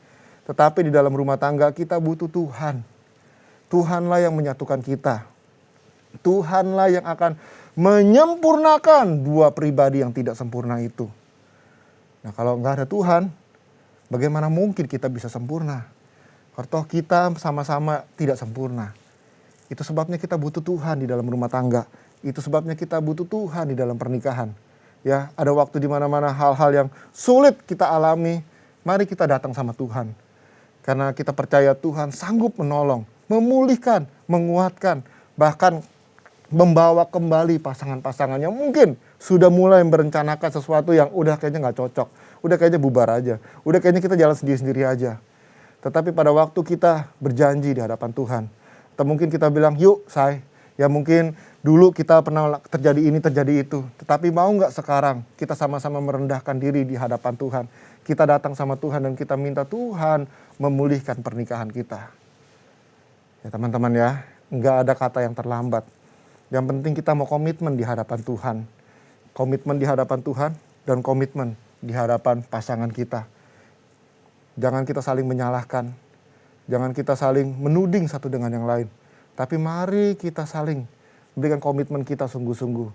Tetapi di dalam rumah tangga kita butuh Tuhan. Tuhanlah yang menyatukan kita. Tuhanlah yang akan menyempurnakan dua pribadi yang tidak sempurna itu. Nah, kalau nggak ada Tuhan, bagaimana mungkin kita bisa sempurna? Kalau kita sama-sama tidak sempurna. Itu sebabnya kita butuh Tuhan di dalam rumah tangga. Itu sebabnya kita butuh Tuhan di dalam pernikahan. Ya, ada waktu di mana-mana hal-hal yang sulit kita alami, mari kita datang sama Tuhan. Karena kita percaya Tuhan sanggup menolong, memulihkan, menguatkan, bahkan membawa kembali pasangan-pasangan yang mungkin sudah mulai merencanakan sesuatu yang udah kayaknya nggak cocok, udah kayaknya bubar aja, udah kayaknya kita jalan sendiri-sendiri aja. Tetapi pada waktu kita berjanji di hadapan Tuhan, atau mungkin kita bilang, yuk ya mungkin dulu kita pernah terjadi ini, terjadi itu. Tetapi mau nggak sekarang kita sama-sama merendahkan diri di hadapan Tuhan. Kita datang sama Tuhan dan kita minta Tuhan memulihkan pernikahan kita. Ya teman-teman ya, nggak ada kata yang terlambat. Yang penting kita mau komitmen di hadapan Tuhan. Komitmen di hadapan Tuhan dan komitmen di hadapan pasangan kita. Jangan kita saling menyalahkan. Jangan kita saling menuding satu dengan yang lain. Tapi mari kita saling berikan komitmen kita sungguh-sungguh.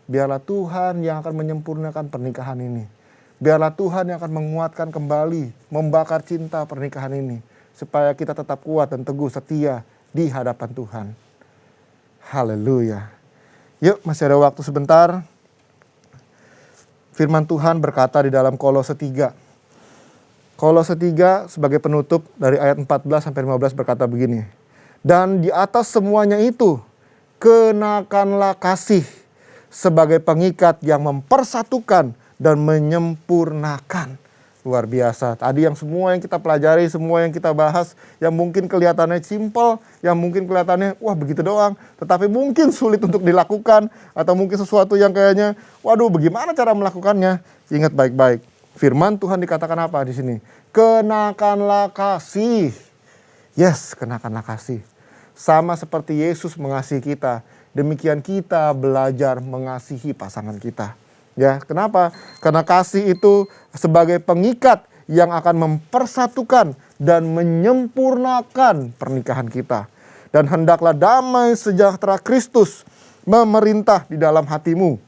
Biarlah Tuhan yang akan menyempurnakan pernikahan ini. Biarlah Tuhan yang akan menguatkan kembali, membakar cinta pernikahan ini. Supaya kita tetap kuat dan teguh setia di hadapan Tuhan. Haleluya. Yuk, masih ada waktu sebentar. Firman Tuhan berkata di dalam Kolose 3. Kolose 3 sebagai penutup dari ayat 14 sampai 15 berkata begini. Dan di atas semuanya itu, kenakanlah kasih sebagai pengikat yang mempersatukan dan menyempurnakan. Luar biasa. Tadi yang semua yang kita pelajari, semua yang kita bahas, yang mungkin kelihatannya simpel, yang mungkin kelihatannya wah begitu doang, tetapi mungkin sulit untuk dilakukan, atau mungkin sesuatu yang kayaknya waduh bagaimana cara melakukannya. Ingat baik-baik. Firman Tuhan dikatakan apa di sini? Kenakanlah kasih. Yes, kenakanlah kasih. Sama seperti Yesus mengasihi kita, demikian kita belajar mengasihi pasangan kita. Ya, kenapa? Karena kasih itu sebagai pengikat yang akan mempersatukan dan menyempurnakan pernikahan kita. Dan hendaklah damai sejahtera Kristus memerintah di dalam hatimu.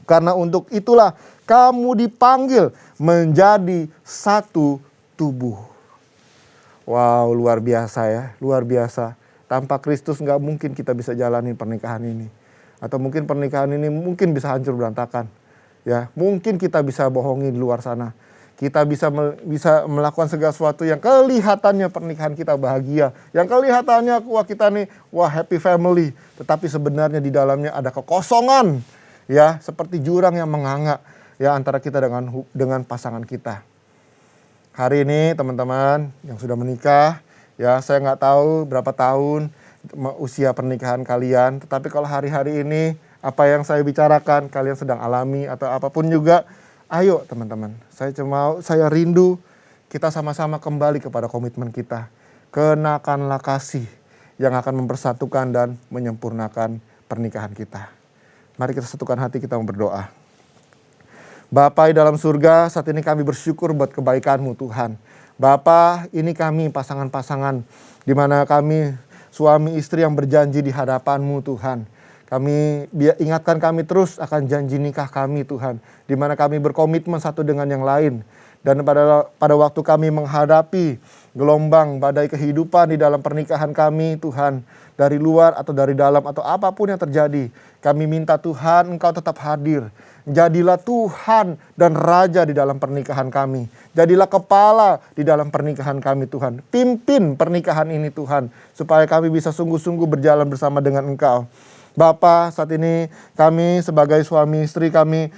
Karena untuk itulah kamu dipanggil menjadi satu tubuh. Wow, luar biasa ya, luar biasa. Tanpa Kristus nggak mungkin kita bisa jalanin pernikahan ini. Atau mungkin pernikahan ini mungkin bisa hancur berantakan. Ya, mungkin kita bisa bohongi di luar sana. Kita bisa melakukan segala sesuatu yang kelihatannya pernikahan kita bahagia. Yang kelihatannya wah kita nih wah happy family. Tetapi sebenarnya di dalamnya ada kekosongan. Ya, seperti jurang yang menganga ya antara kita dengan pasangan kita. Hari ini teman-teman yang sudah menikah, ya saya nggak tahu berapa tahun usia pernikahan kalian. Tetapi kalau hari-hari ini apa yang saya bicarakan kalian sedang alami atau apapun juga, ayo teman-teman, saya rindu kita sama-sama kembali kepada komitmen kita. Kenakanlah kasih yang akan mempersatukan dan menyempurnakan pernikahan kita. Mari kita satukan hati, kita berdoa. Bapa di dalam surga, saat ini kami bersyukur buat kebaikan-Mu Tuhan. Bapa, ini kami pasangan-pasangan di mana kami suami istri yang berjanji di hadapan-Mu Tuhan. Kami ingatkan kami terus akan janji nikah kami Tuhan. Di mana kami berkomitmen satu dengan yang lain. Dan pada waktu kami menghadapi gelombang badai kehidupan di dalam pernikahan kami Tuhan. Dari luar atau dari dalam atau apapun yang terjadi. Kami minta Tuhan Engkau tetap hadir. Jadilah Tuhan dan Raja di dalam pernikahan kami. Jadilah kepala di dalam pernikahan kami Tuhan. Pimpin pernikahan ini Tuhan. Supaya kami bisa sungguh-sungguh berjalan bersama dengan Engkau. Bapa, saat ini kami sebagai suami istri kami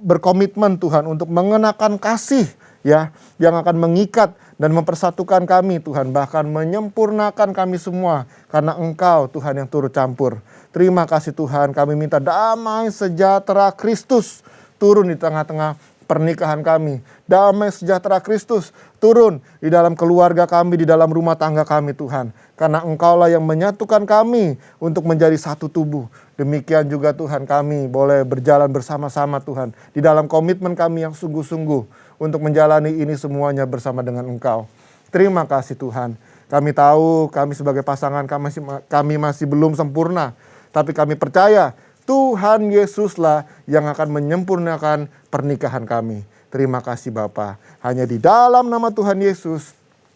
berkomitmen Tuhan untuk mengenakan kasih ya yang akan mengikat dan mempersatukan kami Tuhan, bahkan menyempurnakan kami semua karena Engkau Tuhan yang turut campur. Terima kasih Tuhan, kami minta damai sejahtera Kristus turun di tengah-tengah pernikahan kami. Damai sejahtera Kristus turun di dalam keluarga kami, di dalam rumah tangga kami Tuhan. Karena Engkaulah yang menyatukan kami untuk menjadi satu tubuh. Demikian juga Tuhan, kami boleh berjalan bersama-sama Tuhan. Di dalam komitmen kami yang sungguh-sungguh untuk menjalani ini semuanya bersama dengan Engkau. Terima kasih Tuhan. Kami tahu kami sebagai pasangan kami masih belum sempurna. Tapi kami percaya Tuhan Yesuslah yang akan menyempurnakan pernikahan kami. Terima kasih Bapa. Hanya di dalam nama Tuhan Yesus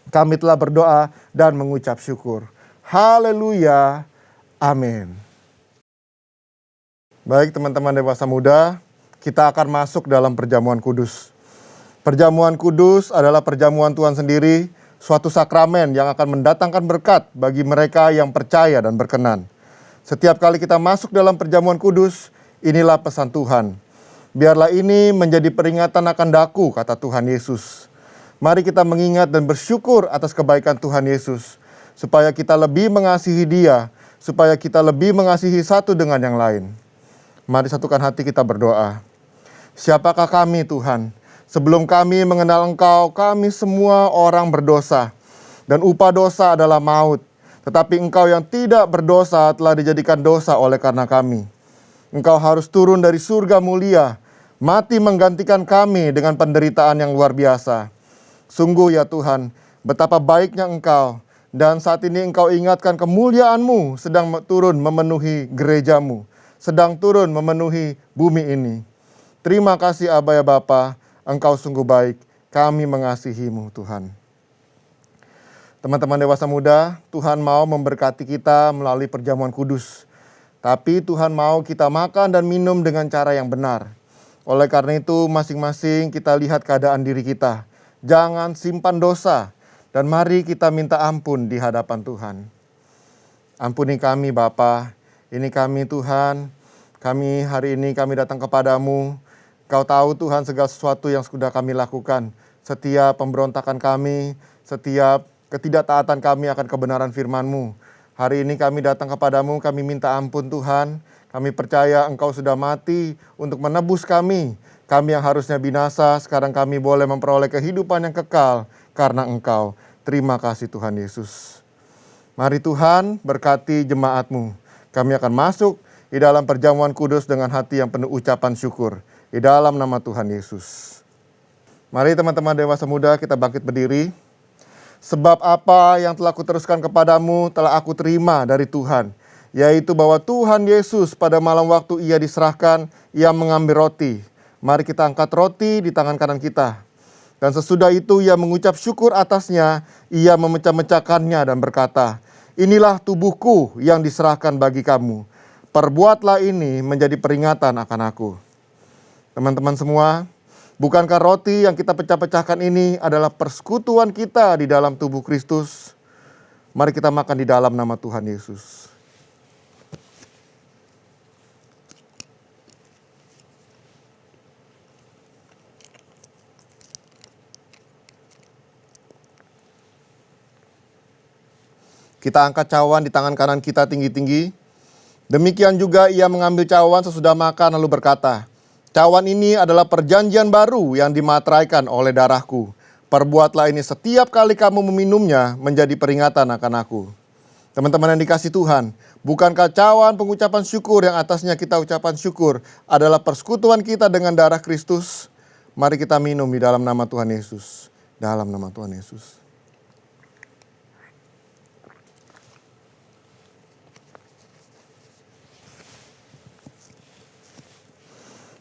kami telah berdoa dan mengucap syukur. Haleluya. Amin. Baik teman-teman dewasa muda, kita akan masuk dalam perjamuan kudus. Perjamuan kudus adalah perjamuan Tuhan sendiri, suatu sakramen yang akan mendatangkan berkat bagi mereka yang percaya dan berkenan. Setiap kali kita masuk dalam perjamuan kudus, inilah pesan Tuhan. Biarlah ini menjadi peringatan akan daku, kata Tuhan Yesus. Mari kita mengingat dan bersyukur atas kebaikan Tuhan Yesus, supaya kita lebih mengasihi Dia, supaya kita lebih mengasihi satu dengan yang lain. Mari satukan hati kita berdoa. Siapakah kami Tuhan? Sebelum kami mengenal Engkau, kami semua orang berdosa. Dan upah dosa adalah maut. Tetapi Engkau yang tidak berdosa telah dijadikan dosa oleh karena kami. Engkau harus turun dari surga mulia, mati menggantikan kami dengan penderitaan yang luar biasa. Sungguh ya Tuhan, betapa baiknya Engkau. Dan saat ini Engkau ingatkan kemuliaan-Mu sedang turun memenuhi gereja-Mu, sedang turun memenuhi bumi ini. Terima kasih Aba ya Bapa, Engkau sungguh baik, kami mengasihi-Mu Tuhan. Teman-teman dewasa muda, Tuhan mau memberkati kita melalui perjamuan kudus. Tapi Tuhan mau kita makan dan minum dengan cara yang benar. Oleh karena itu masing-masing kita lihat keadaan diri kita. Jangan simpan dosa. Dan mari kita minta ampun di hadapan Tuhan. Ampuni kami Bapa, ini kami Tuhan. Kami hari ini kami datang kepadamu. Kau tahu Tuhan segala sesuatu yang sudah kami lakukan. Setiap pemberontakan kami, setiap ketidaktaatan kami akan kebenaran firman-Mu. Hari ini kami datang kepadamu, kami minta ampun Tuhan. Kami percaya Engkau sudah mati untuk menebus kami. Kami yang harusnya binasa, sekarang kami boleh memperoleh kehidupan yang kekal karena Engkau. Terima kasih Tuhan Yesus. Mari Tuhan berkati jemaat-Mu. Kami akan masuk di dalam perjamuan kudus dengan hati yang penuh ucapan syukur. Di dalam nama Tuhan Yesus. Mari teman-teman dewasa muda kita bangkit berdiri. Sebab apa yang telah kuteruskan kepadamu telah aku terima dari Tuhan, yaitu bahwa Tuhan Yesus pada malam waktu Ia diserahkan, Ia mengambil roti. Mari kita angkat roti di tangan kanan kita. Dan sesudah itu Ia mengucap syukur atasnya, Ia memecah-mecahkannya dan berkata, inilah tubuhku yang diserahkan bagi kamu. Perbuatlah ini menjadi peringatan akan aku. Teman-teman semua, bukankah roti yang kita pecah-pecahkan ini adalah persekutuan kita di dalam tubuh Kristus? Mari kita makan di dalam nama Tuhan Yesus. Kita angkat cawan di tangan kanan kita tinggi-tinggi. Demikian juga Ia mengambil cawan sesudah makan lalu berkata, cawan ini adalah perjanjian baru yang dimateraikan oleh darahku. Perbuatlah ini setiap kali kamu meminumnya menjadi peringatan akan aku. Teman-teman yang dikasih Tuhan, bukankah cawan pengucapan syukur yang atasnya kita ucapan syukur adalah persekutuan kita dengan darah Kristus? Mari kita minum di dalam nama Tuhan Yesus. Dalam nama Tuhan Yesus.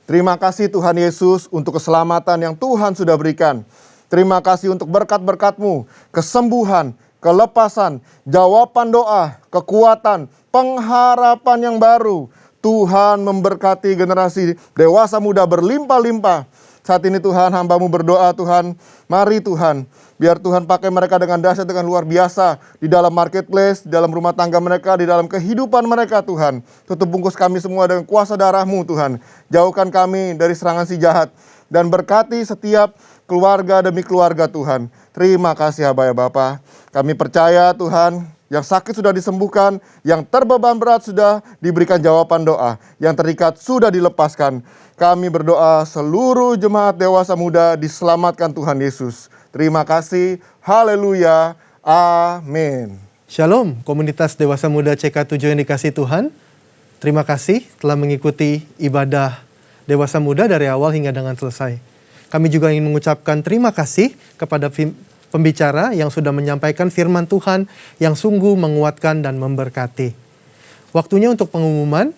Terima kasih Tuhan Yesus untuk keselamatan yang Tuhan sudah berikan. Terima kasih untuk berkat-berkat-Mu, kesembuhan, kelepasan, jawaban doa, kekuatan, pengharapan yang baru. Tuhan memberkati generasi dewasa muda berlimpah-limpah. Saat ini Tuhan, hamba-Mu berdoa Tuhan, mari Tuhan, biar Tuhan pakai mereka dengan dahsyat, dengan luar biasa. Di dalam marketplace, di dalam rumah tangga mereka, di dalam kehidupan mereka Tuhan. Tutup bungkus kami semua dengan kuasa darah-Mu Tuhan. Jauhkan kami dari serangan si jahat. Dan berkati setiap keluarga demi keluarga Tuhan. Terima kasih Aba ya Bapa. Kami percaya Tuhan, yang sakit sudah disembuhkan, yang terbeban berat sudah diberikan jawaban doa, yang terikat sudah dilepaskan. Kami berdoa seluruh jemaat dewasa muda diselamatkan Tuhan Yesus. Terima kasih. Haleluya. Amin. Shalom, komunitas Dewasa Muda CK7 yang dikasih Tuhan. Terima kasih telah mengikuti ibadah Dewasa Muda dari awal hingga dengan selesai. Kami juga ingin mengucapkan terima kasih kepada pembicara yang sudah menyampaikan firman Tuhan yang sungguh menguatkan dan memberkati. Waktunya untuk pengumuman.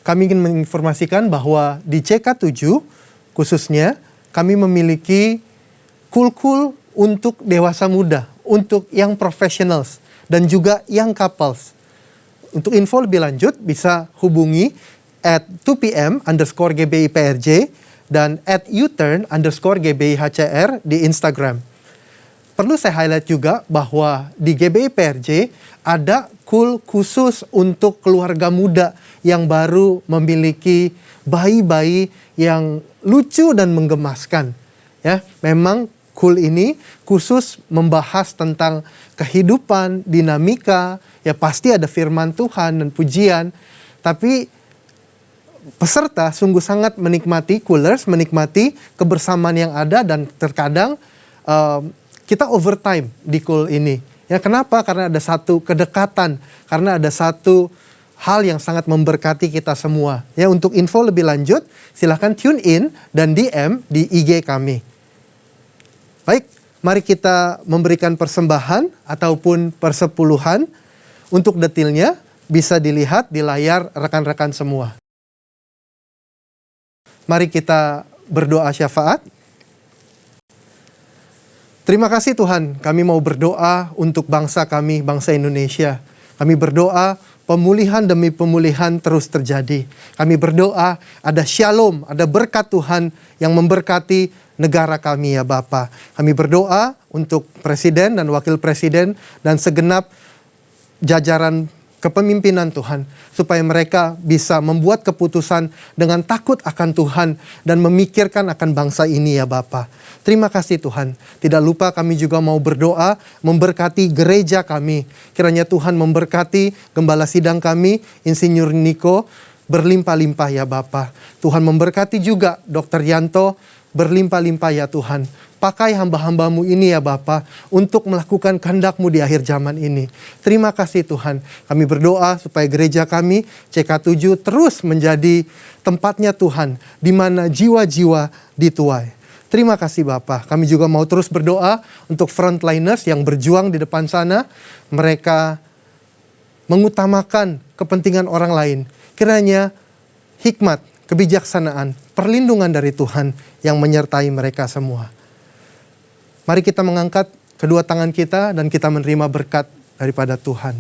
Kami ingin menginformasikan bahwa di CK7 khususnya kami memiliki kul-kul untuk dewasa muda, untuk yang professionals dan juga yang couples. Untuk info lebih lanjut bisa hubungi at 2pm_GBIPRJ dan at uturn_GBIHCR di Instagram. Perlu saya highlight juga bahwa di GBI PRJ ada kul khusus untuk keluarga muda yang baru memiliki bayi-bayi yang lucu dan menggemaskan. Ya, memang kul ini khusus membahas tentang kehidupan, dinamika, ya pasti ada firman Tuhan dan pujian, tapi peserta sungguh sangat menikmati, coolers menikmati kebersamaan yang ada dan terkadang kita overtime di kul ini. Ya kenapa? Karena ada satu kedekatan, karena ada satu hal yang sangat memberkati kita semua. Ya untuk info lebih lanjut, silahkan tune in dan DM di IG kami. Baik, mari kita memberikan persembahan ataupun persepuluhan. Untuk detailnya bisa dilihat di layar rekan-rekan semua. Mari kita berdoa syafaat. Terima kasih Tuhan, kami mau berdoa untuk bangsa kami, bangsa Indonesia. Kami berdoa pemulihan demi pemulihan terus terjadi. Kami berdoa ada shalom, ada berkat Tuhan yang memberkati negara kami ya Bapa. Kami berdoa untuk Presiden dan Wakil Presiden dan segenap jajaran kepemimpinan Tuhan, supaya mereka bisa membuat keputusan dengan takut akan Tuhan dan memikirkan akan bangsa ini ya Bapa. Terima kasih Tuhan. Tidak lupa kami juga mau berdoa memberkati gereja kami. Kiranya Tuhan memberkati gembala sidang kami, Insinyur Niko, berlimpah-limpah ya Bapa. Tuhan memberkati juga Dr. Yanto, berlimpah-limpah ya Tuhan. Pakai hamba-hambamu ini ya Bapa untuk melakukan kehendak-Mu di akhir zaman ini. Terima kasih Tuhan. Kami berdoa supaya gereja kami CK7 terus menjadi tempatnya Tuhan di mana jiwa-jiwa dituai. Terima kasih Bapa. Kami juga mau terus berdoa untuk frontliners yang berjuang di depan sana. Mereka mengutamakan kepentingan orang lain. Kiranya hikmat, kebijaksanaan, perlindungan dari Tuhan yang menyertai mereka semua. Mari kita mengangkat kedua tangan kita dan kita menerima berkat daripada Tuhan.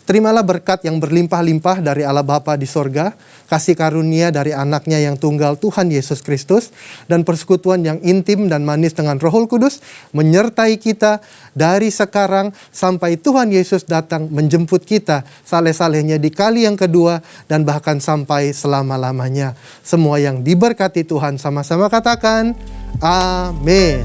Terimalah berkat yang berlimpah-limpah dari Allah Bapa di sorga, kasih karunia dari anaknya yang tunggal Tuhan Yesus Kristus, dan persekutuan yang intim dan manis dengan Roh Kudus, menyertai kita dari sekarang sampai Tuhan Yesus datang menjemput kita, saleh-salehnya di kali yang kedua, dan bahkan sampai selama-lamanya. Semua yang diberkati Tuhan sama-sama katakan, amin.